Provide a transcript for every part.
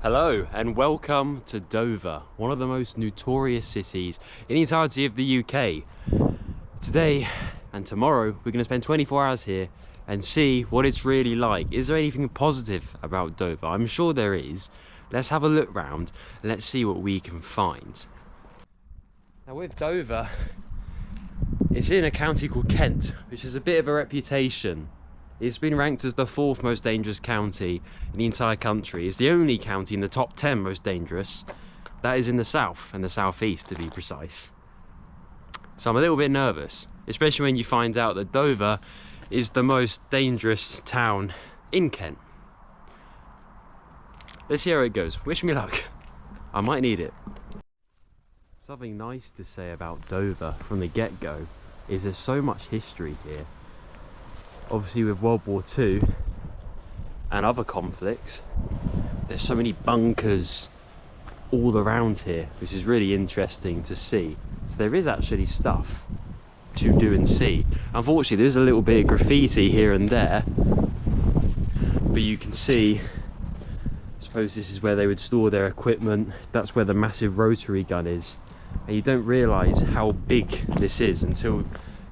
Hello and welcome to Dover, one of the most notorious cities in the entirety of the UK. Today and tomorrow we're going to spend 24 hours here and see what it's really like. Is there anything positive about Dover? I'm sure there is. Let's have a look round and let's see what we can find. Now with Dover, it's in a county called Kent, which has a bit of a reputation. It's been ranked as the 4th most dangerous county in the entire country. It's the only county in the top 10 most dangerous. That is in the south and the southeast, to be precise. So I'm a little bit nervous, especially when you find out that Dover is the most dangerous town in Kent. Let's see how it goes. Wish me luck. I might need it. Something nice to say about Dover from the get-go is there's so much history here. Obviously with World War II and other conflicts, there's so many bunkers all around here, which is really interesting to see. So there is actually stuff to do and see. Unfortunately there's a little bit of graffiti here and there, but you can see, I suppose this is where they would store their equipment. That's where the massive rotary gun is, and you don't realise how big this is until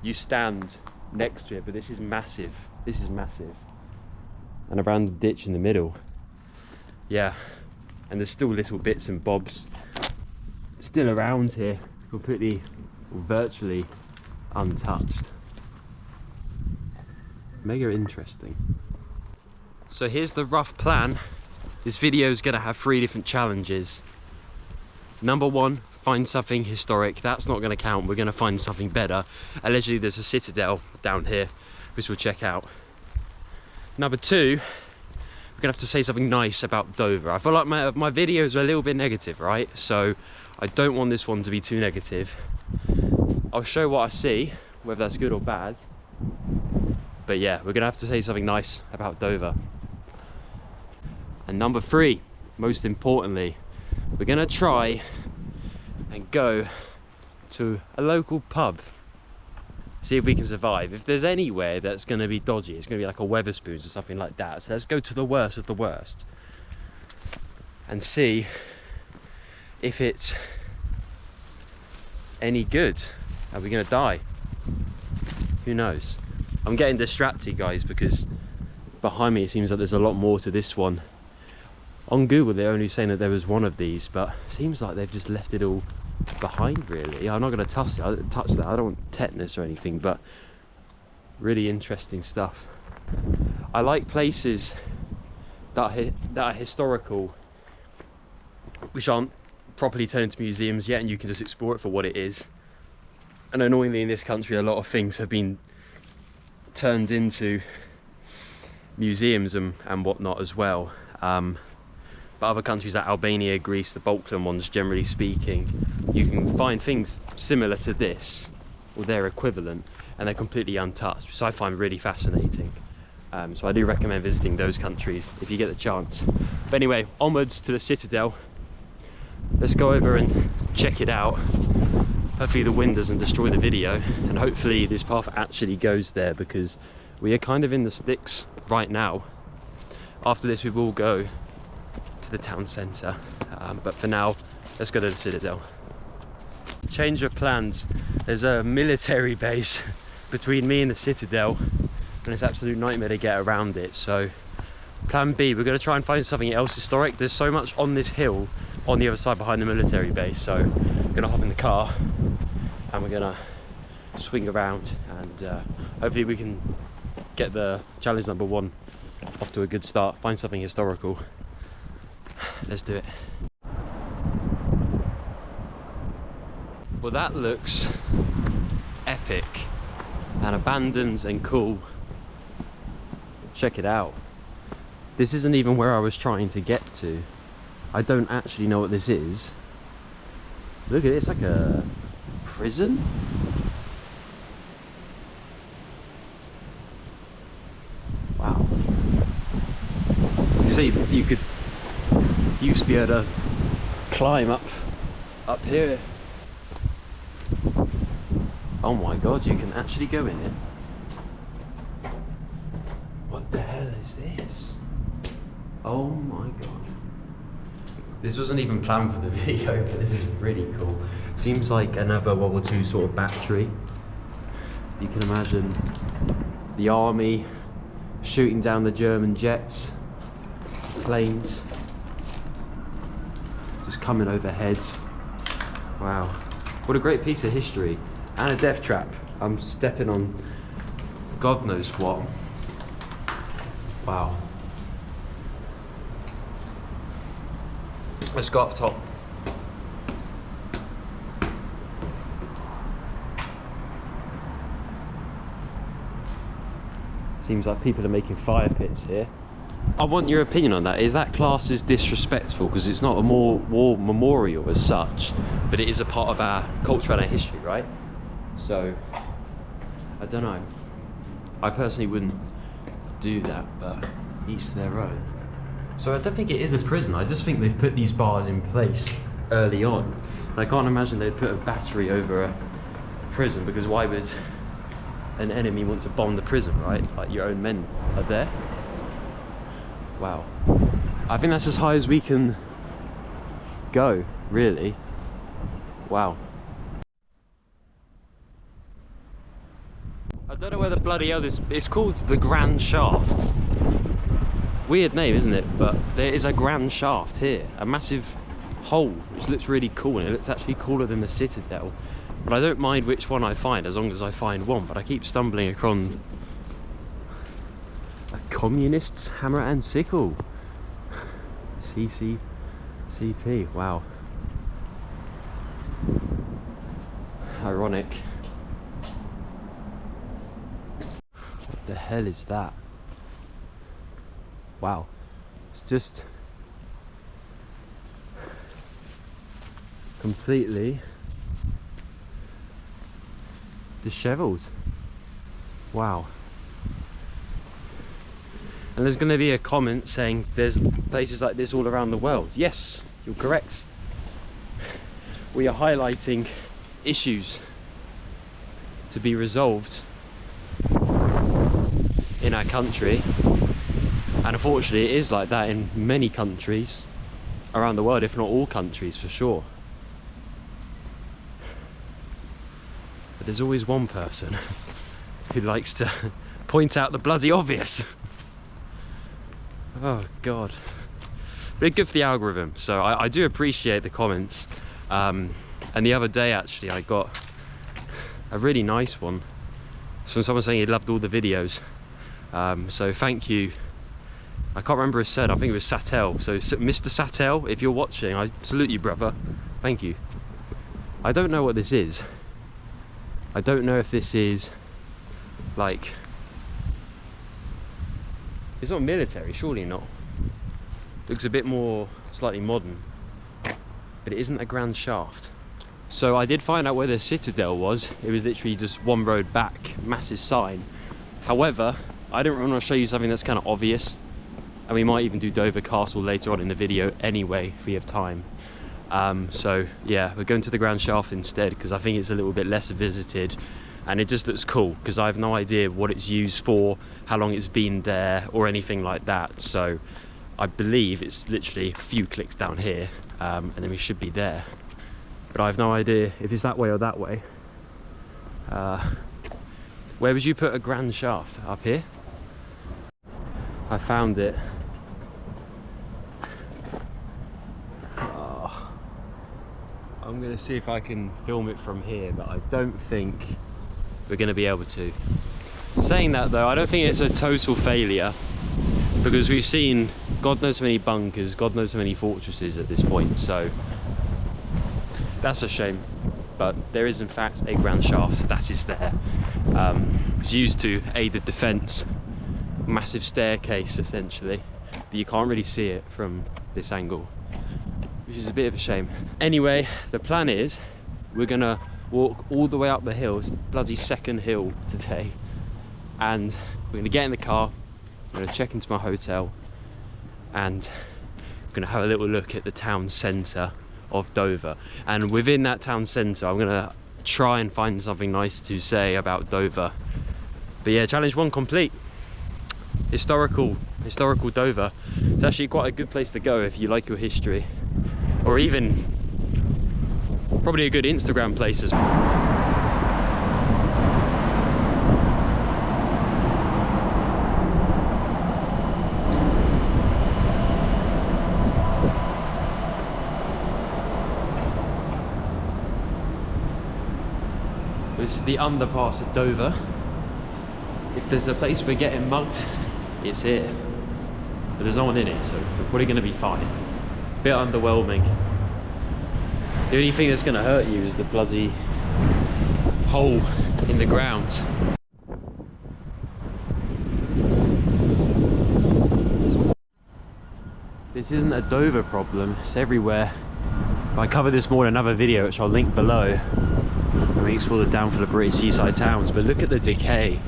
you stand next to it. But this is massive. This is massive. And a random ditch in the middle. Yeah, and there's still little bits and bobs still around here, completely or virtually untouched. Mega interesting. So here's the rough plan. This video is gonna have 3 different challenges. Number 1, find something historic. That's not going to count. We're going to find something better. Allegedly there's a citadel down here which we'll check out. Number 2, we're going to have to say something nice about Dover. I feel like my videos are a little bit negative, right? So I don't want this one to be too negative. I'll show what I see, whether that's good or bad. But yeah, we're going to have to say something nice about Dover. And number 3, most importantly, we're going to try and go to a local pub, see if we can survive. If there's anywhere that's going to be dodgy, it's going to be like a Weatherspoons or something like that. So let's go to the worst of the worst and see if it's any good. Are we going to die? Who knows? I'm getting distracted, guys, because behind me it seems like there's a lot more to this one. On Google they're only saying that there was one of these, but it seems like they've just left it all behind, really. I'm not going to touch that. I don't want tetanus or anything, but really interesting stuff. I like places that are historical, which aren't properly turned into museums yet, and you can just explore it for what it is. And annoyingly in this country a lot of things have been turned into museums and whatnot as well. But other countries like Albania, Greece, the Balkan ones, generally speaking, you can find things similar to this or their equivalent, and they're completely untouched, which I find really fascinating. So I do recommend visiting those countries if you get the chance. But anyway, onwards to the citadel. Let's go over and check it out. Hopefully the wind doesn't destroy the video, and hopefully this path actually goes there, because we are kind of in the sticks right now. After this we will go to the town centre, but for now let's go to the citadel. Change of plans. There's a military base between me and the citadel, and it's an absolute nightmare to get around it. So plan B, we're going to try and find something else historic. There's so much on this hill on the other side behind the military base, so we're going to hop in the car and we're going to swing around, and hopefully we can get the challenge number 1 off to a good start. Find something historical. Let's do it. Well, that looks epic and abandoned and cool. Check it out. This isn't even where I was trying to get to. I don't actually know what this is. Look at it, it's like a prison? Wow. You see, you could used to be able to climb up here. Oh my god, you can actually go in it. What the hell is this? Oh my god. This wasn't even planned for the video, but this is really cool. Seems like another World War II sort of battery. You can imagine the army shooting down the German jets, planes, just coming overhead. Wow, what a great piece of history. And a death trap. I'm stepping on God knows what. Wow. Let's go up top. Seems like people are making fire pits here. I want your opinion on that. Is that classed as disrespectful? Because it's not a war memorial as such, but it is a part of our culture and our history, right? So, I don't know. I personally wouldn't do that, but each their own. So I don't think it is a prison. I just think they've put these bars in place early on. I can't imagine they'd put a battery over a prison, because why would an enemy want to bomb the prison, right? Like your own men are there. Wow. I think that's as high as we can go, really. Wow. I don't know where the bloody hell this... It's called the Grand Shaft. Weird name, isn't it? But there is a grand shaft here. A massive hole, which looks really cool, and it looks actually cooler than the Citadel. But I don't mind which one I find, as long as I find one. But I keep stumbling across a communist's hammer and sickle. CP, wow. Ironic. What the hell is that? Wow. It's just completely disheveled. Wow. And there's going to be a comment saying there's places like this all around the world. Yes, you're correct. We are highlighting issues to be resolved in our country, and unfortunately it is like that in many countries around the world, if not all countries for sure. But there's always one person who likes to point out the bloody obvious. Oh god. But it's good for the algorithm, so I do appreciate the comments. And the other day actually I got a really nice one from someone saying he loved all the videos. So thank you. I can't remember his said, I think it was Satel. So Mr. Satel, if you're watching, I salute you, brother. Thank you. I don't know what this is. I don't know if this is like... It's not military, surely not. Looks a bit more slightly modern. But it isn't a grand shaft. So I did find out where the Citadel was. It was literally just one road back, massive sign. However, I don't want to show you something that's kind of obvious. And we might even do Dover Castle later on in the video anyway, if we have time. So yeah, we're going to the Grand Shaft instead, because I think it's a little bit less visited. And it just looks cool, because I have no idea what it's used for, how long it's been there, or anything like that. So I believe it's literally a few clicks down here, and then we should be there. But I have no idea if it's that way or that way. Where would you put a grand shaft? Up here? I found it. Oh. I'm gonna see if I can film it from here, but I don't think we're gonna be able to. Saying that though, I don't think it's a total failure, because we've seen God knows how many bunkers, God knows how many fortresses at this point, so that's a shame. But there is in fact a grand shaft that is there. It's used to aid the defence. Massive staircase essentially, but you can't really see it from this angle, which is a bit of a shame. Anyway, the plan is we're gonna walk all the way up the hill. It's the bloody second hill today, and we're gonna get in the car, I'm gonna check into my hotel, and we're gonna have a little look at the town centre of Dover. And within that town centre, I'm gonna try and find something nice to say about Dover. But yeah, challenge one complete. Historical Dover. It's actually quite a good place to go if you like your history. or even probably a good Instagram place as well. This is the underpass of Dover. If there's a place we're getting mugged, it's here. But there's no one in it, so we're probably going to be fine. Bit underwhelming. The only thing that's going to hurt you is the bloody hole in the ground. This isn't a Dover problem, it's everywhere. I covered this more in another video, which I'll link below. We explore the downfall of British seaside towns, but look at the decay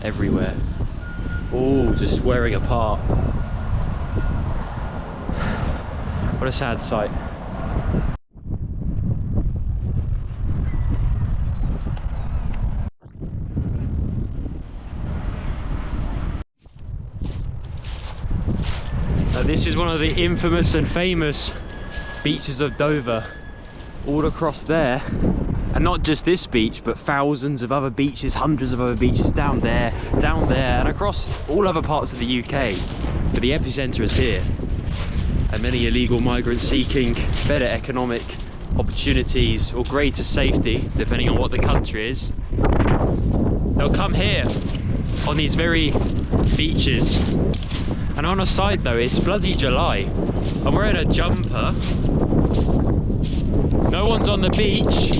everywhere. All just wearing apart. What a sad sight. Now, this is one of the infamous and famous beaches of Dover. All across there. And not just this beach, but thousands of other beaches, hundreds of other beaches down there, and across all other parts of the UK. But the epicentre is here. And many illegal migrants seeking better economic opportunities or greater safety, depending on what the country is, they'll come here on these very beaches. And on a side though, it's bloody July. I'm wearing a jumper. No one's on the beach.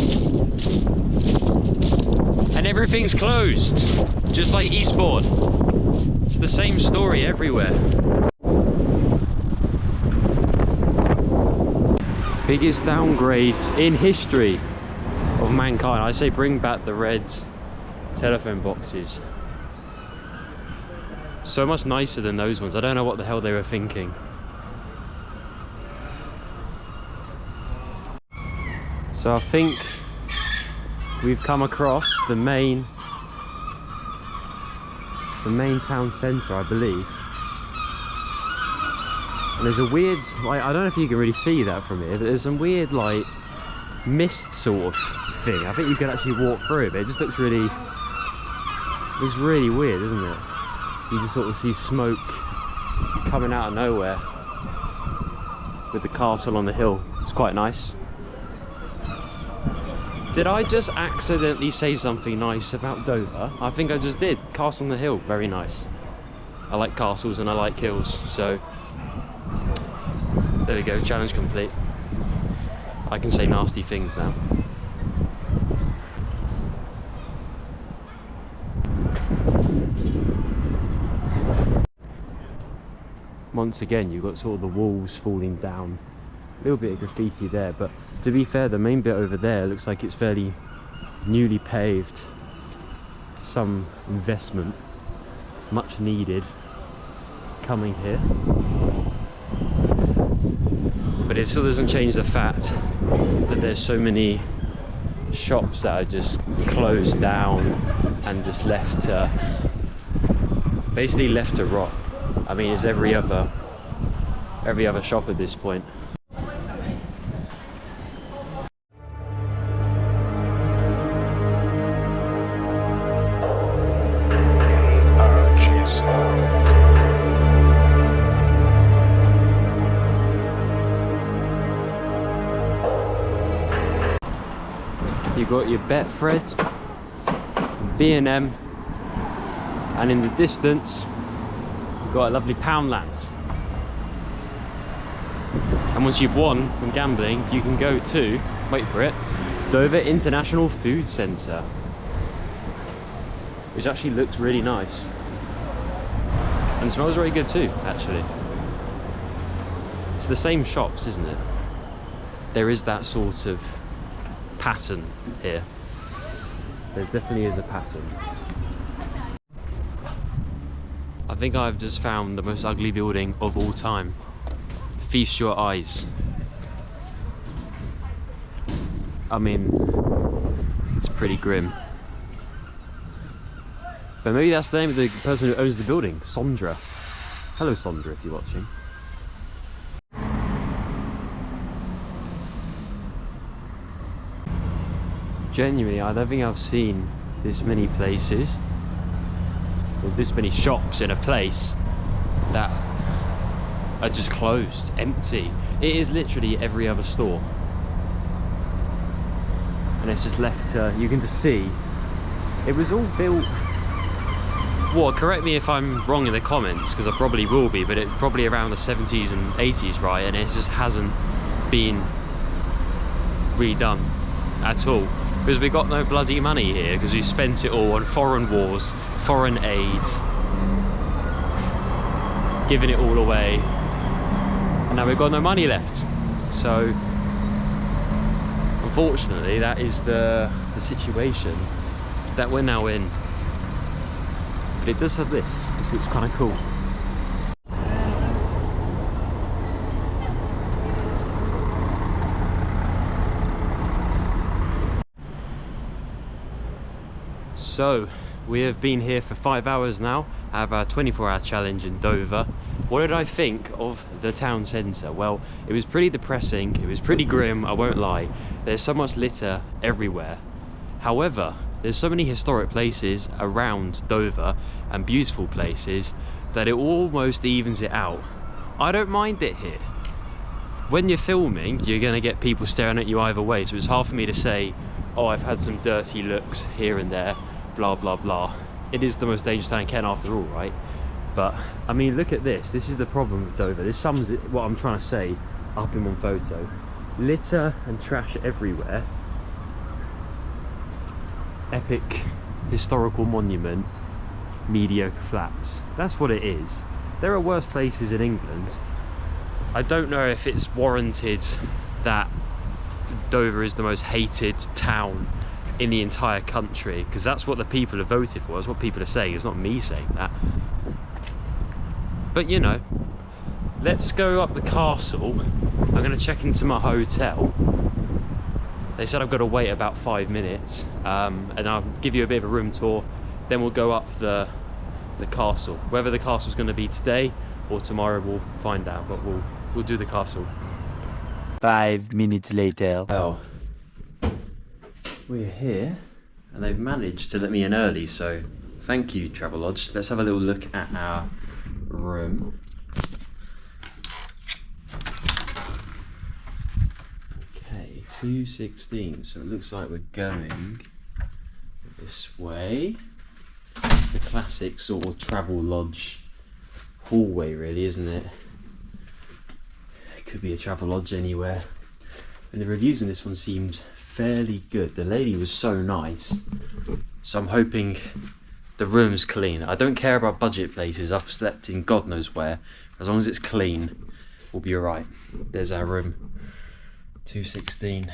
And everything's closed, just like Eastbourne. It's the same story everywhere. Biggest downgrade in history of mankind. I say bring back the red telephone boxes. So much nicer than those ones. I don't know what the hell they were thinking. So I think we've come across the main town centre, I believe. And there's a weird, like, I don't know if you can really see that from here, but there's some weird, like, mist sort of thing. I think you can actually walk through it, but it just looks really weird, doesn't it? You just sort of see smoke coming out of nowhere with the castle on the hill. It's quite nice. Did I just accidentally say something nice about Dover? I think I just did. Castle on the hill, very nice. I like castles and I like hills, so there we go, challenge complete. I can say nasty things now. Once again, you've got sort of the walls falling down. A little bit of graffiti there, but to be fair, the main bit over there looks like it's fairly newly paved. Some investment, much needed, coming here. But it still doesn't change the fact that there's so many shops that are just closed down and just left to, basically left to rot. I mean, it's every other shop at this point. You've got your Betfred, B&M, and in the distance you've got a lovely Poundland. And once you've won from gambling, you can go to, wait for it, Dover International Food Centre, which actually looks really nice and smells very good too, actually. It's the same shops, isn't it? There is that sort of pattern here. There definitely is a pattern. I think I've just found the most ugly building of all time. Feast your eyes. I mean, it's pretty grim. But maybe that's the name of the person who owns the building, Sondra. Hello Sondra, if you're watching. Genuinely, I don't think I've seen this many places, or this many shops in a place that are just closed, empty. It is literally every other store. And it's just left, you can just see, it was all built, well, correct me if I'm wrong in the comments, because I probably will be, but it probably around the 70s and 80s, right? And it just hasn't been redone at all, because we got no bloody money here, because we spent it all on foreign wars, foreign aid, giving it all away, and now we've got no money left. So unfortunately, that is the situation that we're now in. But it does have this, which looks kind of cool. So, we have been here for 5 hours now, have our 24-hour challenge in Dover. What did I think of the town centre? Well, it was pretty depressing, it was pretty grim, I won't lie. There's so much litter everywhere. However, there's so many historic places around Dover and beautiful places that it almost evens it out. I don't mind it here. When you're filming, you're going to get people staring at you either way, so it's hard for me to say, oh, I've had some dirty looks here and there, blah blah blah. It is the most dangerous town in Kent after all, right? But I mean, look at this. This is the problem with Dover. This sums it, what I'm trying to say up in one photo. Litter and trash everywhere. Epic historical monument, mediocre flats. That's what it is. There are worse places in England. I don't know if it's warranted that Dover is the most hated town in the entire country, because that's what the people have voted for. That's what people are saying. It's not me saying that. But you know, let's go up the castle. I'm going to check into my hotel. They said I've got to wait about 5 minutes, and I'll give you a bit of a room tour. Then we'll go up the castle. Whether the castle's going to be today or tomorrow, we'll find out. But we'll do the castle. 5 minutes later. Well, we're here, and they've managed to let me in early. So thank you, Travelodge. Let's have a little look at our room. Okay, 216. So it looks like we're going this way. The classic sort of Travelodge hallway, really, isn't it? It could be a Travelodge anywhere. And the reviews on this one seemed fairly good. The lady was so nice. So I'm hoping the room's clean. I don't care about budget places. I've slept in God knows where. As long as it's clean, we'll be alright. There's our room. 216.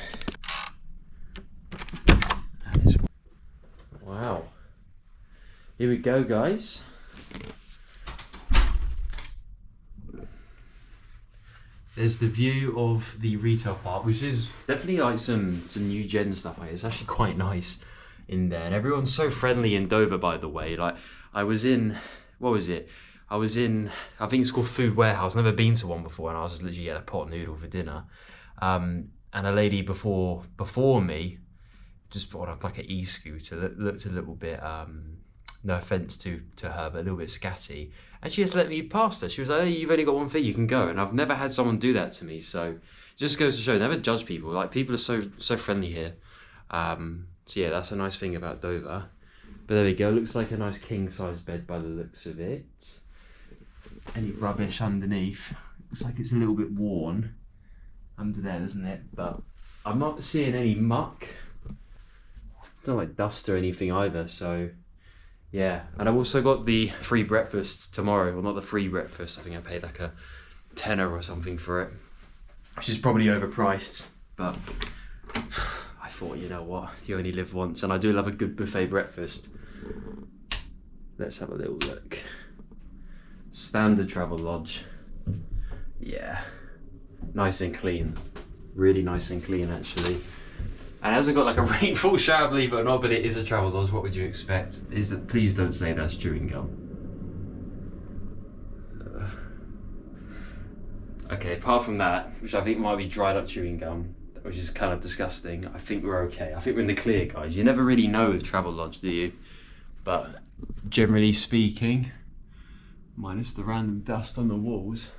Wow. Here we go, guys. There's the view of the retail part, which is definitely like some new gen stuff. Like, it's actually quite nice in there, and everyone's so friendly in Dover, by the way. Like, I was in, what was it? I was in, I think it's called Food Warehouse. Never been to one before, and I was just literally getting a pot noodle for dinner. And a lady before me just brought up like an e-scooter. Looked a little bit, no offense to her, but a little bit scatty. And she just let me past her. She was like, hey, you've only got one fee, you can go. And I've never had someone do that to me. So just goes to show, never judge people. Like, people are so friendly here. So yeah, that's a nice thing about Dover. But there we go, looks like a nice king-size bed by the looks of it. Any rubbish underneath? Looks like it's a little bit worn under there, doesn't it? But I'm not seeing any muck. It's not like dust or anything either, so yeah. And I've also got the free breakfast tomorrow. Well, not the free breakfast, I think I paid like a tenner or something for it, which is probably overpriced, but I thought, you know what, you only live once, and I do love a good buffet breakfast. Let's have a little look. Standard Travelodge. Yeah, nice and clean. Really nice and clean, actually. And it hasn't got like a rainfall shower, believe it or not, but it is a Travelodge. What would you expect? Is that, please don't say that's chewing gum. Okay, apart from that, which I think might be dried up chewing gum, which is kind of disgusting. I think we're okay. I think we're in the clear, guys. You never really know with Travelodge, do you? But generally speaking, minus the random dust on the walls,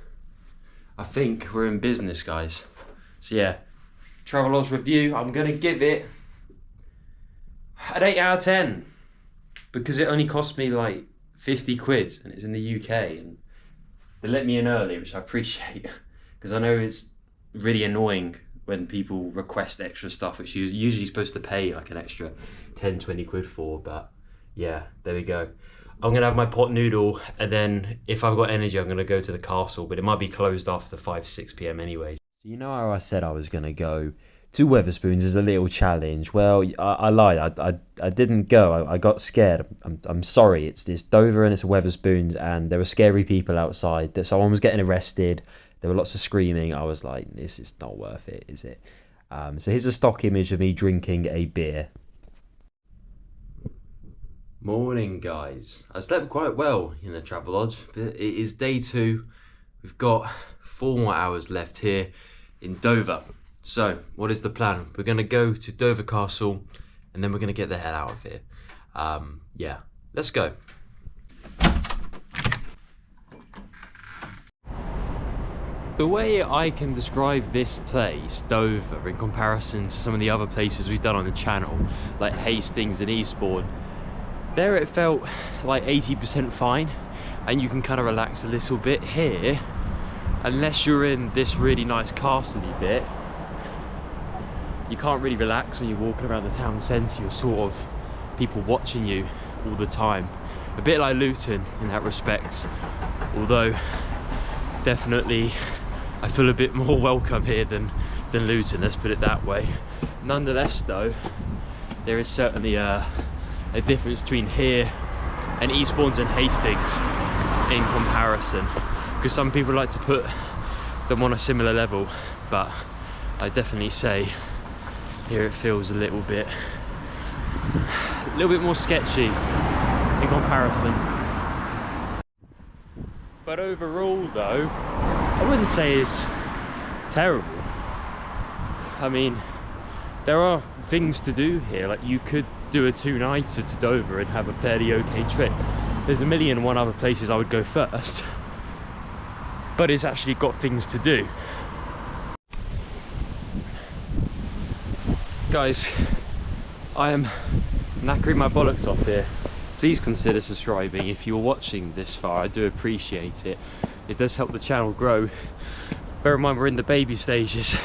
I think we're in business, guys. So yeah, Travelodge review, I'm gonna give it an 8 out of 10 because it only cost me like 50 quid and it's in the UK and they let me in early, which I appreciate because I know it's really annoying when people request extra stuff, which you're usually supposed to pay like an extra 10, 20 quid for, but yeah, there we go. I'm gonna have my pot noodle and then if I've got energy, I'm gonna go to the castle, but it might be closed after 5, 6 p.m. anyway. So you know how I said I was gonna go to Wetherspoons as a little challenge? Well, I lied. I didn't go. I got scared. I'm sorry. It's Dover and it's Wetherspoons, and there were scary people outside. Someone was getting arrested. There were lots of screaming. I was like, this is not worth it, is it? So here's a stock image of me drinking a beer. Morning, guys. I slept quite well in the Travelodge, but it is day 2. We've got 4 more hours left here in Dover. So, what is the plan? We're going to go to Dover Castle and then we're going to get the hell out of here. Yeah, let's go. The way I can describe this place, Dover, in comparison to some of the other places we've done on the channel, like Hastings and Eastbourne, there it felt like 80% fine and you can kind of relax a little bit. Here, unless you're in this really nice castle-y bit, you can't really relax when you're walking around the town centre. You're sort of people watching you all the time. A bit like Luton in that respect, although definitely I feel a bit more welcome here than Luton, let's put it that way. Nonetheless though, there is certainly a difference between here and Eastbourne and Hastings in comparison, because some people like to put them on a similar level, but I definitely say here it feels a little bit more sketchy in comparison. But overall though, I wouldn't say it's terrible. I mean, there are things to do here. Like you could do a 2-nighter to Dover and have a fairly okay trip. There's a million and one other places I would go first, but it's actually got things to do. Guys, I am knackering my bollocks off here. Please consider subscribing if you're watching this far. I do appreciate it. It does help the channel grow. Bear in mind we're in the baby stages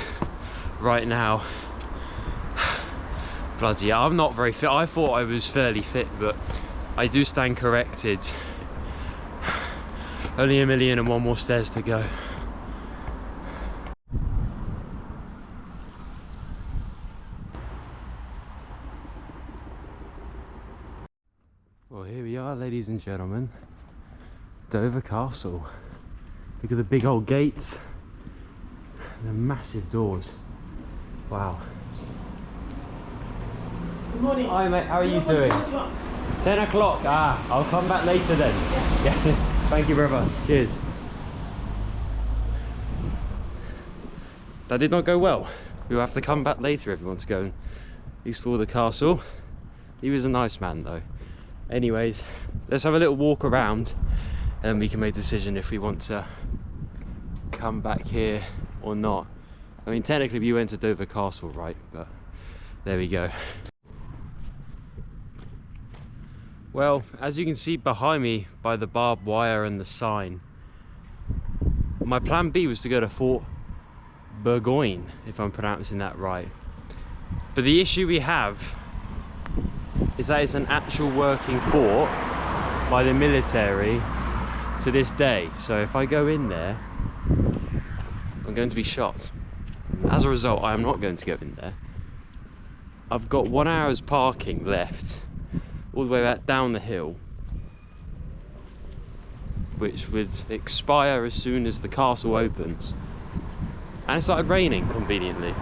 right now. Bloody hell, I'm not very fit. I thought I was fairly fit, but I do stand corrected. Only a million and one more stairs to go. Well, here we are, ladies and gentlemen. Dover Castle. Look at the big old gates. The massive doors. Wow. Good morning. Hi mate, how are you doing? 10 o'clock. Ah, I'll come back later then. Yeah. Thank you, brother. Cheers. That did not go well. We'll have to come back later, everyone, to go and explore the castle. He was a nice man though. Anyways, let's have a little walk around and we can make a decision if we want to come back here or not. I mean, technically we went to Dover Castle, right? But there we go. Well, as you can see behind me by the barbed wire and the sign, my plan B was to go to Fort Burgoyne, if I'm pronouncing that right. But the issue we have is that it's an actual working fort by the military to this day. So if I go in there, I'm going to be shot. As a result, I am not going to go in there. I've got 1 hour's parking left, all the way back down the hill, which would expire as soon as the castle opens. And it started raining conveniently.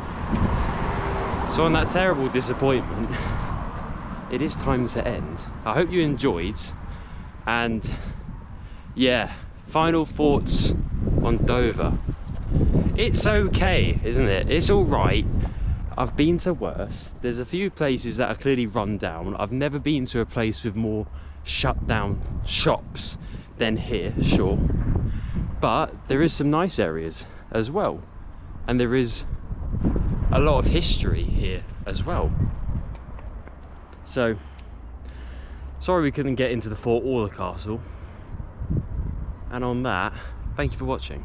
So on that terrible disappointment, it is time to end. I hope you enjoyed, and yeah, final thoughts on Dover. It's okay, isn't it? It's all right. I've been to worse. There's a few places that are clearly run down. I've never been to a place with more shut down shops than here, sure. But there is some nice areas as well. And there is a lot of history here as well. So, sorry we couldn't get into the fort or the castle. And on that, thank you for watching.